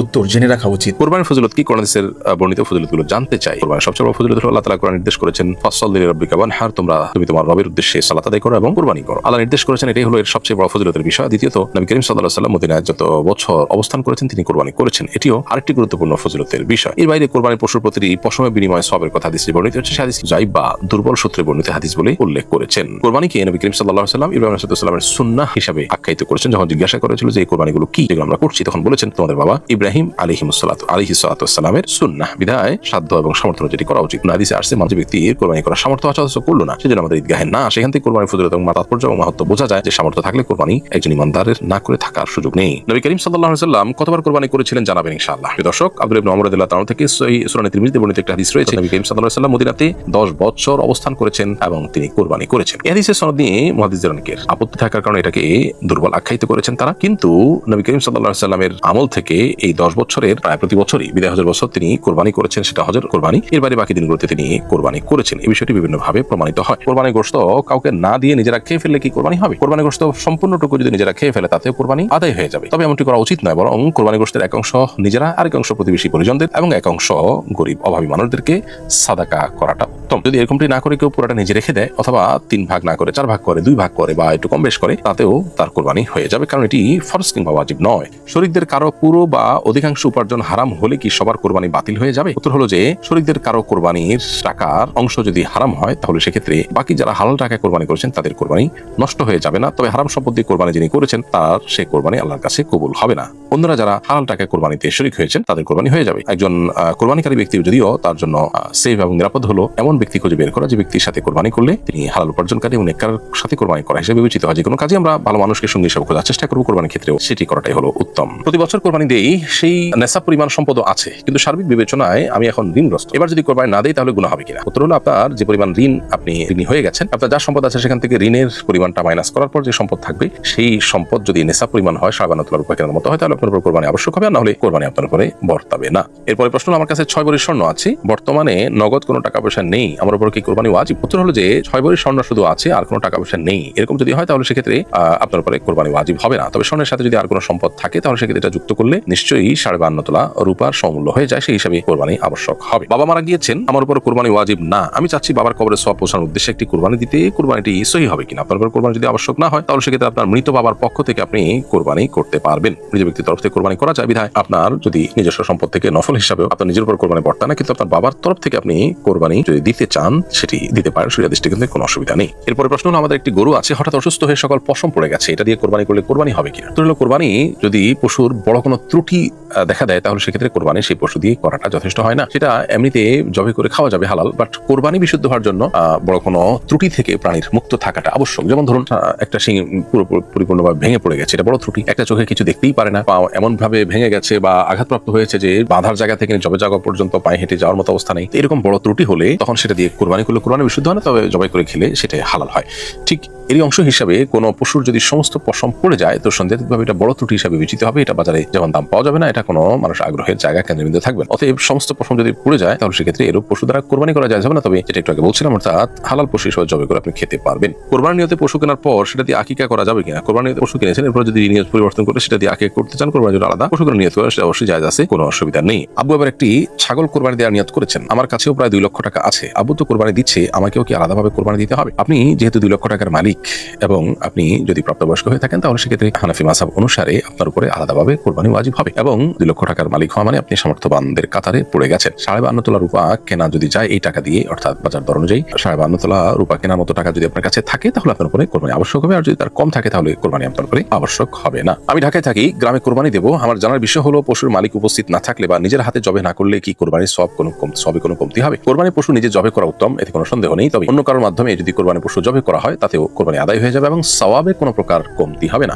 উত্তর জেনে রাখা উচিত। কুরবানির ফজিলত কি? কোরআন হাদিসের বর্ণিত ফজিলতগুলো জানতে চাই। কুরবানির সবচেয়ে বড় ফজিলত হলো আল্লাহ তাআলা কোরআন নির্দেশ করেছেন ফাসসাল্লি লিরাব্বিকা ওয়ানহার, তুমি তোমার রবের উদ্দেশ্যে সালাত আদায় করো এবং কুরবানি করো। আল্লাহ নির্দেশ করেছেন, এটাই হলো এর সবচেয়ে বড় ফজিলতের বিষয়। দ্বিতীয়ত, নবী করিম সাল্লাল্লাহু আলাইহি ওয়াসাল্লাম মদিনায় যত বছর অবস্থান করেছেন তিনি কুরবানি করেছেন, এটিও আরেকটি গুরুত্বপূর্ণ ফজিলতের বিষয়। এর বাইরে কুরবানির পশুর প্রতি পশমের বিনিময়ে সওয়াবের কথা হাদিসে বর্ণিত হচ্ছে। সেই হাদিস জাইব বা দুর্বল সূত্রে বর্ণিত হাদিস বলে উল্লেখ করেছেন। কুরবানিকে নবী করিম সাল্লাল্লাহু আলাইহি ওয়াসাল্লাম ইব্রাহিম আলাইহিস সালামের সুন্নাহ হিসেবে আখ্যায়িত করেছেন। যখন জিজ্ঞাসা করেছিল যে এই কুরবানিগুলো কি যেগুলো আমরা করছি, তখন বলেছেন তোমাদের বাবা ইব্রাহিম আলাইহিস সালামের সুন্নাহ, বিধায় সাধ্য এবং সামর্থ্য যেটি করা উচিত। হাদিসে আসছে মানুষ ব্যক্তির কুরবানি করার সামর্থ্য আছে অথচ করলো না, সেজন্য আমাদের ঈদগাহে না, সেখান থেকে কুরবানির ফজিলত এবং তাৎপর্য এবং মাহাত্ম্য বোঝা যায় যে সামর্থ্য থাকলে কুরবানি একজন ইমানদারের না করে থাকার সুযোগ নেই। নবী করিম সাল্লাল্লাহু আলাইহি ওয়াসাল্লাম কতবার কুরবানি করেছিলেন জানাবেন ইনশাআল্লাহ। দর্শক, আব্দুল্লাহ ইবনে ওমর রাদিয়াল্লাহু তাআলা থেকে সহিহ সুনানে তিরমিজিতে বর্ণিত একটা হাদিস রয়েছে। নবী করিম সাল্লাল্লাহু আলাইহি ওয়াসাল্লাম মদিনাতে 10 বছর অবস্থান করেছেন এবং তিনি কুরবানি করেছেন। এই হাদিসের সনদ নিয়ে মুহাদ্দিসদের অনেকের আপত্তি থাকার কারণে এটাকে দুর্বল আখ্যায়িত করেছেন তারা। কিন্তু নবী করিম সাল্লাল্লাহু আলাইহি ওয়াসাল্লামের আমল থেকে এই 10 বছরের প্রায় প্রতি বছরই বিদায় হজের বছর তিনি কুরবানি করেছেন, সেটা হজের কুরবানি। এর বাইরে বাকি দিনগুলোতে তিনি কুরবানি করেছেন। এই বিষয়টি বিভিন্ন ভাবে প্রমাণিত হয়। কুরবানির গোশত কাউকে না দিয়ে নিজেরা খেয়ে ফেললে কি কুরবানি হবে? কুরবানির গোশত সম্পূর্ণটুকু যদি নিজেরা খেয়ে ফেলে তাতেও কুরবানি আদায় হয়ে যাবে। তবে এমনটি করা উচিত নয়, বরং কুরবানির গোশতের এক অংশ নিজেরা, আরেক অংশ প্রতিবেশী পরিজনদের এবং এক অংশ গরিব অভাবী মানুষদেরকে সাদাকা করাটা উত্তম। যদি এরকমটি না করে কেউ পুরোটা নিজে রেখে দেয় অথবা 3 ভাগ না করে 4 ভাগ করে 2 ভাগ করে বা একটু কম বেশ করে, তাতেও তার কুরবানি হয়ে যাবে, কারণ এটি ফরজ কিংবা ওয়াজিব নয়। শরীকদের কারো পুরো বা অধিকাংশ উপার্জন হারাম হলে কি সবার কুরবানি বাতিল হয়ে যাবে? উত্তর হলো যে শরীকদের কারো কুরবানির টাকার অংশ যদি হারাম হয় তাহলে সেক্ষেত্রে বাকি যারা হালাল টাকায় কুরবানি করেছেন তাদের কুরবানি নষ্ট হয়ে যাবে না। তবে হারাম সম্পদ দিয়ে কুরবানি যিনি করেছেন তার সে কুরবানি আল্লাহর কাছে কবুল হবে না। অন্যরা যারা হালাল টাকায় কুরবানিতে শরীক হয়েছেন তাদের কুরবানি হয়ে যাবে। একজন কুরবানিকারী ব্যক্তি যদিও তার জন্য সেফ এবং নিরাপদ হলো এমন ব্যক্তি খুঁজে বের করা যে ব্যক্তির সাথে কুরবানি করলে তিনি হালাল উপার্জনকারী এবং নেককারের সাথে কুরবানি করা হিসেবে বিবেচিত হয়। যে কোনো কাজে আমরা ভালো মানুষকে সঙ্গী হিসেবে খোঁজার চেষ্টা করব, কুরবানির ক্ষেত্রেও সেটি করাটাই হলো উত্তম। প্রতি বছর কুরবানি দেই, সেই নেশাব পরিমাণ সম্পদ আছে, কিন্তু সার্বিক বিবেচনায় আমি এখন ঋণগ্রস্ত, এবার যদি কুরবানি না দেই তাহলে গুনাহ হবে কিনা? উত্তর হলো আপনার যে পরিমাণ ঋণ আপনি ঋণী হয়ে গেছেন, আপনার যা সম্পদ আছে সেখান থেকে ঋণের পরিমাণটা মাইনাস করার পর যে সম্পদ থাকবে সেই সম্পদ যদি নেশাব পরিমাণ হয় 52 তোলা রূপা কেনার মতো হয়, তাহলে আপনার উপর কুরবানি আবশ্যক হবে, না হলে কুরবানি আপনার উপরে বর্তাবে না। এরপরে প্রশ্ন, আমার কাছে 6 ভরি স্বর্ণ আছে, বর্তমানে নগদ কোনো টাকা পয়সা নেই, আমার উপর কি কুরবানি ওয়াজিব? উত্তর হলো যে 6 ভরি স্বর্ণ শুধু আছে আর কোনো টাকা পয়সা নেই, এরকম যদি হয় তাহলে সেক্ষেত্রে আপনার উপরে কুরবানি ওয়াজিব হবে না। তবে স্বর্ণের সাথে যদি আর কোনো সম্পদ থাকে তাহলে সেক্ষেত্রে এটা যুক্ত করলে নিশ্চয়ই 52 তোলা রূপার সমমূল্য হয়ে যায়, সেই হিসাবে কুরবানি আবশ্যক হবে। বাবা মারা গিয়েছেন, আমার উপর কুরবানি ওয়াজিব না, আমি চাচ্ছি বাবার কবরে সওয়াব পৌঁছানোর উদ্দেশ্যে একটি কুরবানি দিতে, কুরবানিটি সহিহ হবে কিনা? আপনার উপর কুরবানি যদি আবশ্যক না হয় তাহলে সেক্ষেত্রে আপনার মৃত বাবার পক্ষ থেকে আপনি কুরবানি করতে পারবেন। মৃত ব্যক্তির তরফ থেকে কুরবানি করা যায়, বিধায় আপনার যদি নিজস্ব সম্পদ থেকে নফল হিসাবেও আপনার নিজের উপর কুরবানি বর্তা না, কিন্তু আপনার বাবার তরফ থেকে আপনি কুরবানি যদি দিতে চান সেটি দিতে পারেন, শরীয়ত দৃষ্টিকোণ কোনো অসুবিধা নেই। এরপরে প্রশ্ন হলো, আমাদের একটি গরু আছে, হঠাৎ অসুস্থ হয়ে সকল পশম পড়ে গেছে, এটা দিয়ে কুরবানি করলে কুরবানি হবে কিনা? তো হলো কুরবানি যদি পশুর বড় কোনো ত্রুটি দেখা দেয় তাহলে সেক্ষেত্রে কুরবানি সেই পশু দিয়ে করাটা যথেষ্ট হয় না। সেটা এমনিতে জবাই করে খাওয়া যাবে হালাল, বাট কুরবানি বিশুদ্ধ হওয়ার জন্য বড় কোনো ত্রুটি থেকে প্রাণীর মুক্ত থাকাটা আবশ্যক। যেমন ধরুন একটা শিং পরিপূর্ণভাবে ভেঙে পড়ে গেছে, এটা বড় ত্রুটি, একটা চোখে কিছু দেখতেই পারে না, পা এমন ভাবে ভেঙে গেছে বা আঘাতপ্রাপ্ত হয়েছে যে বাঁধার জায়গা থেকে জবে জায়গা পর্যন্ত পায়ে হেঁটে যাওয়ার মতো অবস্থা নেই। এরকম বড় ত্রুটি হলে তখন সেটা দিয়ে কুরবানি করলে কুরবানি বিশুদ্ধ হয় না, তবে জবাই করে খেলে সেটা হালাল হয়। ঠিক এরই অংশ হিসাবে কোনো পশুর যদি সমস্ত পশম পড়ে যায় তো সন্দেহভাবে এটা বড় ত্রুটি হিসাবে বিবেচিত হবে, এটা বাজারে যেমন দাম পাওয়া যাবে না, এটা কোনো মানুষ আগ্রহের জায়গা কেন্দ্রবিন্দু থাকবে। অতএব সমস্ত পশম যদি পড়ে যায় তাহলে সেক্ষেত্রে এরূপ পশু দ্বারা কুরবানি করা যায় যাবে না, তবে যেটা একটু আগে বলছিলাম অর্থাৎ হালাল পশু হিসেবে জবাই করে আপনি খেতে পারবেন। কুরবানির নিয়তে পশু কেনার পর সেটা দিয়ে আকিকা করা যাবে কিনা? কুরবানির নিয়তে পশু কিনেছেন, এরপর যদি নিয়ত পরিবর্তন করে সেটা দিয়ে আকিকা করতে চান, কুরবানির জন্য আলাদা পশু করে নিয়ত করে সেটা অবশ্যই জায়েজ আছে, কোনো অসুবিধা নেই। আব্বু আবার একটি ছাগল কুরবানি দেওয়ার নিয়ত করেছেন, আমার কাছেও প্রায় 2 লক্ষ টাকা আছে, আব্বু তো কুরবানি দিচ্ছে, আমাকেও কি আলাদাভাবে কুরবানি দিতে হবে? আপনি যেহেতু 2 লক্ষ টাকার মালিক এবং আপনি যদি প্রাপ্তবয়স্ক হয়ে থাকেন তাহলে সেক্ষেত্রে হানাফি মাযহাব অনুসারে আপনার উপরে আলাদাভাবে কুরবানি ওয়াজিব হবে, এবং 2 লক্ষ টাকার মালিক হওয়া মানে আপনি সামর্থ্যবানদের কাতারে পড়ে গেছেন। 52 তোলা রূপা কেনা যদি যায় এই টাকা দিয়ে, অর্থাৎ বাজার দর অনুযায়ী 52 তোলা রূপা কেনার মতো টাকা যদি আপনার কাছে থাকে তাহলে আপনার উপরে কুরবানি আবশ্যক হবে, আর যদি তার কম থাকে তাহলে কুরবানি আপনার উপরে আবশ্যক হবে না। আমি ঢাকায় থাকি, গ্রামে কুরবানি দেব, আমার জানার বিষয় হলো পশুর মালিক উপস্থিত না থাকলে বা নিজের হাতে জবে না করলে কি কুরবানির সওয়াবে কোনো কমতি হবে? কুরবানি পশু নিজে জবে করা উত্তম, এতে কোনো সন্দেহ নেই, তবে অন্য কারোর মাধ্যমে যদি কুরবানি পশু জবে করা হয় তাতেও কুরবানি আদায় হয়ে যাবে এবং সওয়াবে কোনো প্রকার কমতি হবে না।